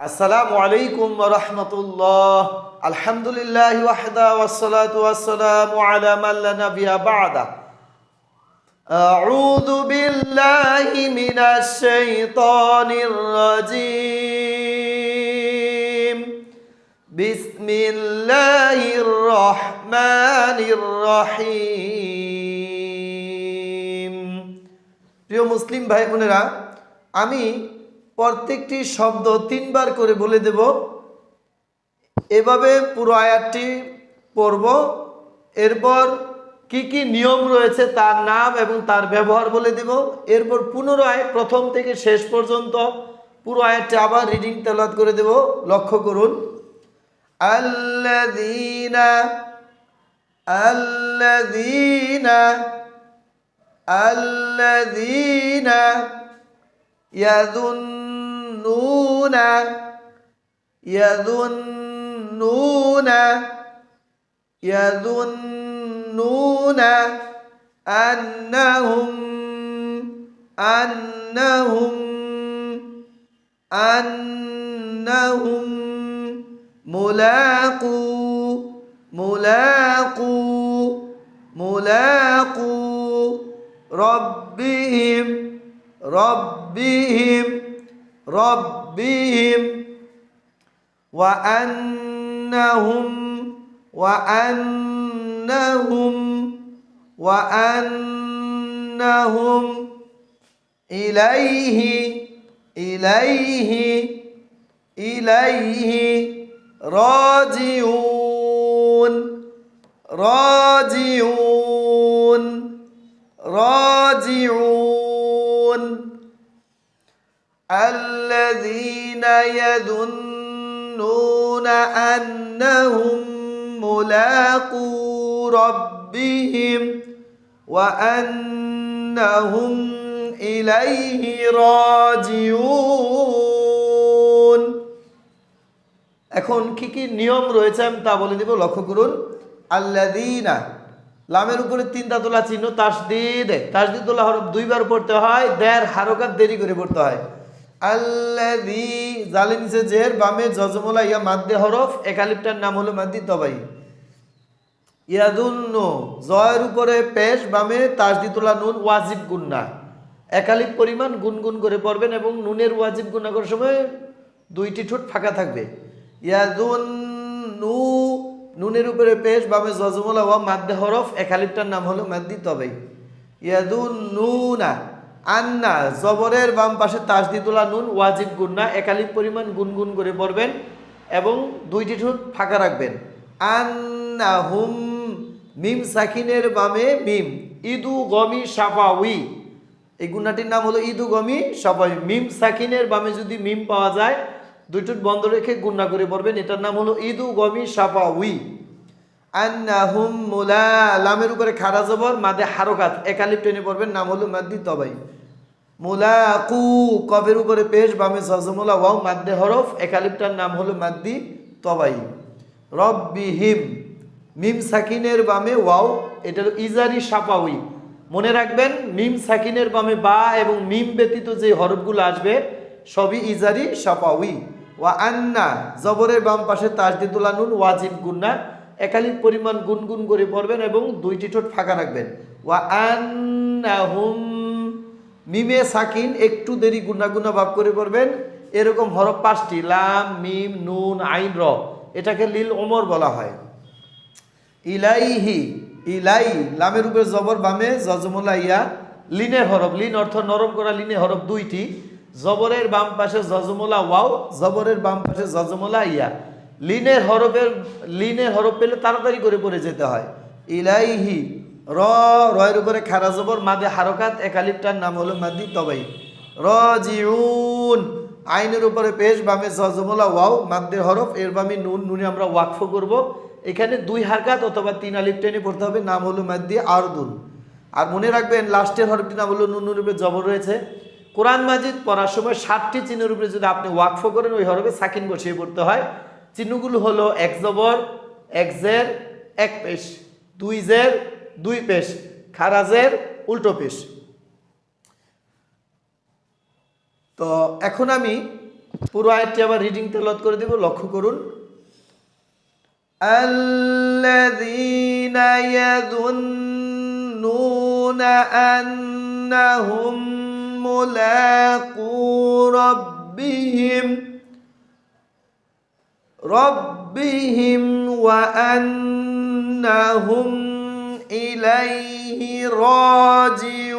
আসসালামু আলাইকুম ওয়া রাহমাতুল্লাহ। আলহামদুলিল্লাহ ওয়াহদা ওয়াসসালাতু ওয়াসসালামু আলা মান লা নাবিয়্যা বা'দা। আউযু বিল্লাহি মিনাশ শাইতানির রাজীম। বিসমিল্লাহির রহমানির রহিম। প্রিয় মুসলিম ভাই বোনেরা, আমি প্রত্যেকটি শব্দ 3 বার করে বলে দেব। এভাবে পুরো আয়াতটি পড়ব। এরপর কি কি নিয়ম রয়েছে তার নাম এবং তার ব্যবহার বলে দেব। এরপর পুনরায় প্রথম থেকে শেষ পর্যন্ত পুরো আয়াতটি আবার রিডিং তেলাওয়াত করে দেব। লক্ষ্য করুন, আল্লাযীনা আল্লাযীনা আল্লাযীনা ইয়াযুন্নুনা ইয়াযুন্নুনা ইয়াযুন্নুনা আন্নাহুম আন্নাহুম আন্নাহুম মুলাকু মুলাকু মুলাকু রব্বিহিম রব্বিহিম রব্বিহিম ওয়া আন্নাহুম ওয়া আন্নাহুম ওয়া আন্নাহুম ইলাইহি ইলাইহি ইলাইহি রাজিউন রাজিউন রাজিউন। الذين يظنون أنهم ملاقو ربهم وأنهم إليه راجعون। এখন কি কি নিয়ম রয়েছে আমি তা বলে দেব। লক্ষ্য করুন, আল্লাযীনা, লামের উপরে 3টা তোলা চিহ্ন, তাসদীদ। তাসদীদুল্লাহ হরফ 2 বার পড়তে হয়, দের হারকাত দেরি করে পড়তে হয়। আল্লাযী, জালের নিচে জের, বামে জজমলা ইয়া মাদ্দে হরফ, এক আলিফটার নাম হলো মাদ্দি তবাই। ইয়াদুন্নু, জয়ের উপরে পেশ, বামে তাসদীদুল্লাহ নুন, ওয়াজিব গুন্না, এক আলিফ পরিমাণ গুনগুন করে পড়বেন এবং নুনের ওয়াজিব গুন্না করার সময় 2টি ঠোঁট ফাঁকা থাকবে। ইয়াদুন্নু, নুনের উপরে পেশ, বামে জজমলা ওয়া মাদ্দে হরফ, এক আলিফটার নাম হলো মাদ্দি তবাই। ইয়াদুন্নুনা, আন্না, জবরের বাম পাশে তাসদীদুল্লাহ নুন, ওয়াজিব গুন্না, এক আলিফ পরিমাণ গুনগুন করে পড়বেন এবং 2টি ঠোঁট ফাঁকা রাখবেন। আন্নাহুম, মিম সাকিনের বামে মিম, ইদু গমি সাফাউই, এই গুন্নাটির নাম হলো ইদু গমি সাফাউই। মিম সাকিনের বামে যদি মিম পাওয়া যায় 2 ঠোঁট বন্ধ রেখে গুন্না করে পড়বেন, এটার নাম হলো ইদু গমি সাফাউই। আন্নাহুম মুলা, লামের উপরে খাড়া জবর, মাদে হারকাত, এক আলিফ টেনে পড়বেন, নাম হলো মাদ্দি তবাই। মুলাকু, কফের উপরে পেশ, বামে জজমলা ওয়াও মাদ্দে হরফ, এক আলিফটার নাম হলো মাদ্দি তবাই। রব্বিহিম, মিম সাকিনের বামে ওয়াও, এটা হলো ইজারি সাফাউই। মনে রাখবেন, মিম সাকিনের বামে বা এবং মিম ব্যতীত যে হরফগুলো আসবে সবই ইজারি সাফাউই। ওয়া আন্না, জবরের বাম পাশে তাসদীদুল্লাহ নুন, ওয়াজিব গুন্না, এক আলিফ পরিমাণ গুনগুন করে পড়বেন এবং 2টি ঠোঁট ফাঁকা রাখবেন। ওয়া আন্নাহুম, মিমে সাকিন একটু দেরি গুনা গুনা ভাব করে পড়বেন। এরকম হরফ 5টি, লাম, মিম, নুন, আইন, র, এটাকে লিল ওমর বলা হয়। ইলাইহি, ইলাই, লামের উপরে জবর, বামে জজমলা ইয়া, লিনের হরফ, লিন অর্থ নরম করা, লিনের হরফ 2টি, জবরের বাম পাশে জজমলা ওয়াও, জবরের বাম পাশে জজমলা ইয়া। লিনের হরফ পেলে তাড়াতাড়ি করে পড়ে যেতে হয়। ইলাইহি, রয়ের উপরে খাড়া জবর, মাদে হারকাত, এক আলিফটার নাম হলো মাদ্দি তবাই। রাজিউন, আইনের উপরে পেশ, বামে জজমলা ওয়াও মাদ্দের হরফ, এর বামে নুন, নুনে আমরা ওয়াকফ করব। এখানে 2 হারকাত অথবা 3 আলিফ টেনে পড়তে হবে, নাম হলো মাদ্দি আরদুন। আর মনে রাখবেন, লাস্টের হরফটির নাম হলো নুন, নুনের উপরে জবর রয়েছে। কোরআন মাজিদ পড়ার সময় 7টি চিহ্নের উপরে যদি আপনি ওয়াকফ করেন, ওই হরফে সাকিন বসিয়ে পড়তে হয়। চিহ্নগুলো হলো এক জবর, এক জের, এক পেশ, 2 জের, 2 পেশ, খারাজের উল্টো পেশ। তো এখন আমি পুরো আয়াতটি আবার রিডিং তেলাওয়াত করে দেব, লক্ষ্য করুন। আল্লাযীনা ইয়াযুন্নুনা আন্নাহুম মুলাকু রব্বিহিম ওয়া আন্নাহুম ইলাইহি রাজিউন।